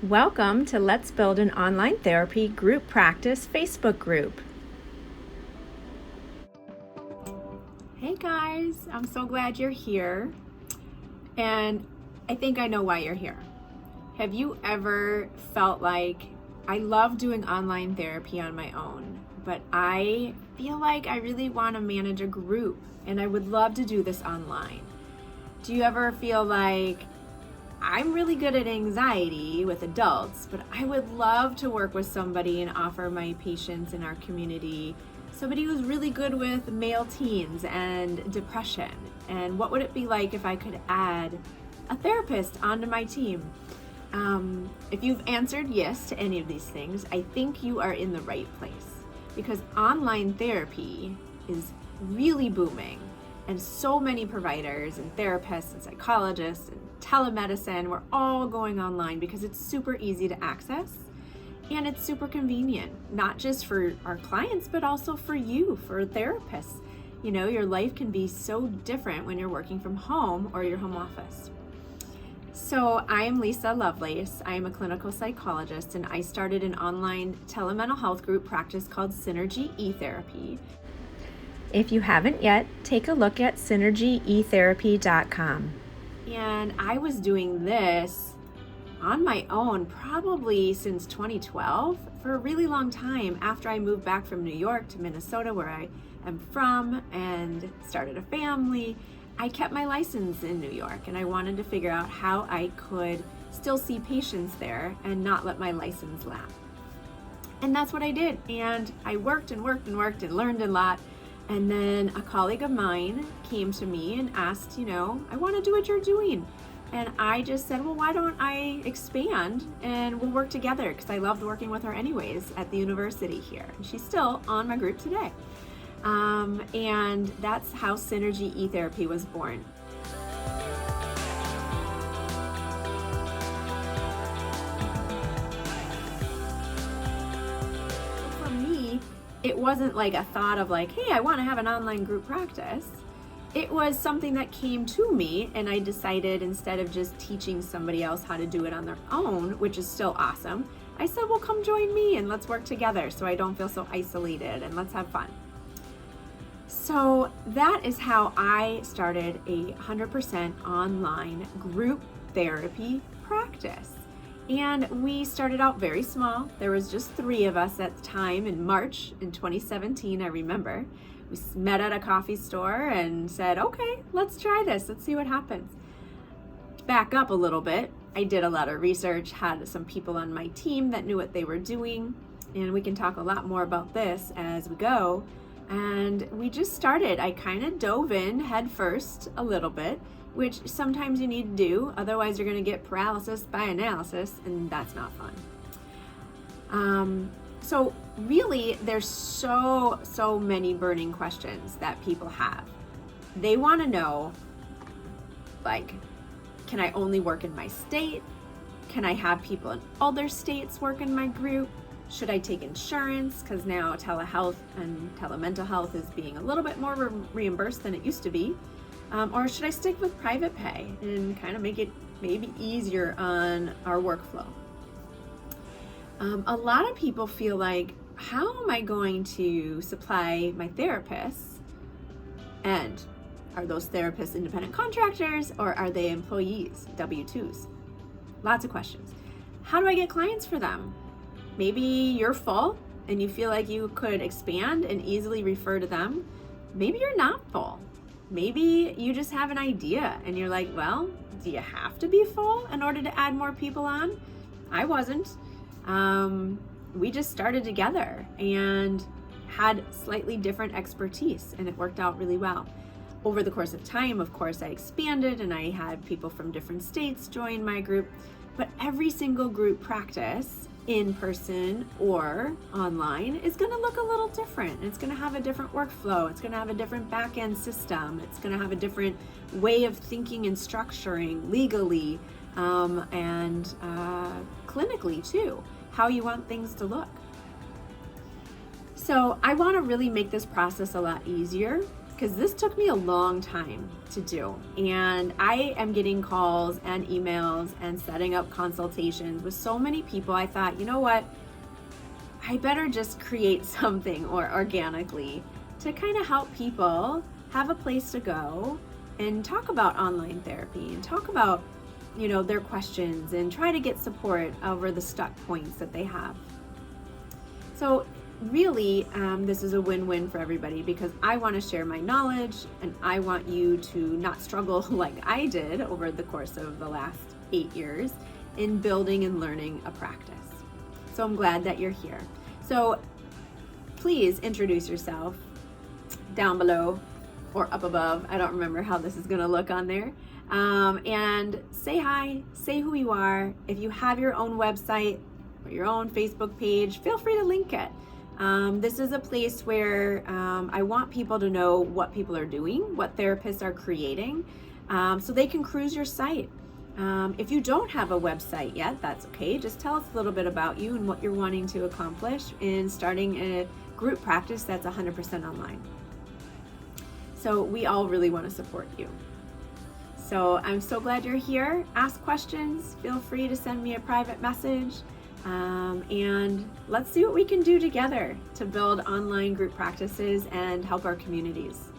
Welcome to Let's Build an Online Therapy Group Practice Facebook group. Hey guys, I'm so glad you're here, and I think I know why you're here. Have you ever felt like, I love doing online therapy on my own, but I feel like I really want to manage a group and I would love to do this online? Do you ever feel like, I'm really good at anxiety with adults, but I would love to work with somebody and offer my patients in our community somebody who's really good with male teens and depression? And what would it be like if I could add a therapist onto my team? If you've answered yes to any of these things, I think you are in the right place, because online therapy is really booming. And so many providers and therapists and psychologists and telemedicine, we're all going online because it's super easy to access and it's super convenient, not just for our clients, but also for you, for therapists. You know, your life can be so different when you're working from home or your home office. So I am Lisa Lovelace. I am a clinical psychologist, and I started an online telemental health group practice called Synergy eTherapy. If you haven't yet, take a look at synergyeTherapy.com. And I was doing this on my own probably since 2012, for a really long time after I moved back from New York to Minnesota, where I am from, and started a family. I kept my license in New York, and I wanted to figure out how I could still see patients there and not let my license lapse. And that's what I did. And I worked and learned a lot. And then a colleague of mine came to me and asked, I want to do what you're doing. And I just said, well, why don't I expand and we'll work together? Because I loved working with her anyways at the university here. And she's still on my group today. And that's how Synergy eTherapy was born. For me, it wasn't like a thought of like, hey, I want to have an online group practice. It was something that came to me, and I decided, instead of just teaching somebody else how to do it on their own, which is still awesome, I said, well, come join me and let's work together so I don't feel so isolated, and let's have fun. So that is how I started a 100% online group therapy practice. And we started out very small. There was just 3 of us at the time in March in 2017, I remember. We met at a coffee store and said, okay, let's try this. Let's see what happens. Back up a little bit. I did a lot of research, had some people on my team that knew what they were doing, and we can talk a lot more about this as we go. And we just started. I kind of dove in head first a little bit, which sometimes you need to do. Otherwise, you're going to get paralysis by analysis, and that's not fun. So really, there's so many burning questions that people have. They want to know, like, can I only work in my state? Can I have people in other states work in my group? Should I take insurance? Because now telehealth and telemental health is being a little bit more reimbursed than it used to be. Or should I stick with private pay and kind of make it maybe easier on our workflow? A lot of people feel like, how am I going to supply my therapists? And are those therapists independent contractors, or are they employees, W-2s? Lots of questions. How do I get clients for them? Maybe you're full and you feel like you could expand and easily refer to them. Maybe you're not full. Maybe you just have an idea and you're like, well, do you have to be full in order to add more people on? I wasn't. We just started together and had slightly different expertise, and it worked out really well. Over the course of time, of course, I expanded and I had people from different states join my group, but every single group practice, in person or online, is going to look a little different. It's going to have a different workflow. It's going to have a different back-end system. It's going to have a different way of thinking and structuring legally, and clinically too, how you want things to look. So I want to really make this process a lot easier, because this took me a long time to do. And I am getting calls and emails and setting up consultations with so many people. I thought, you know what? I better just create something or organically to kind of help people have a place to go and talk about online therapy and talk about, their questions and try to get support over the stuck points that they have. So really, this is a win-win for everybody because I want to share my knowledge and I want you to not struggle like I did over the course of the last 8 years in building and learning a practice. So I'm glad that you're here. So please introduce yourself down below or up above. I don't remember how this is going to look on there. And say hi, say who you are. If you have your own website or your own Facebook page, feel free to link it. This is a place where I want people to know what people are doing, what therapists are creating, so they can cruise your site. If you don't have a website yet, that's okay. Just tell us a little bit about you and what you're wanting to accomplish in starting a group practice that's 100% online. So we all really want to support you. So I'm so glad you're here. Ask questions. Feel free to send me a private message. And let's see what we can do together to build online group practices and help our communities.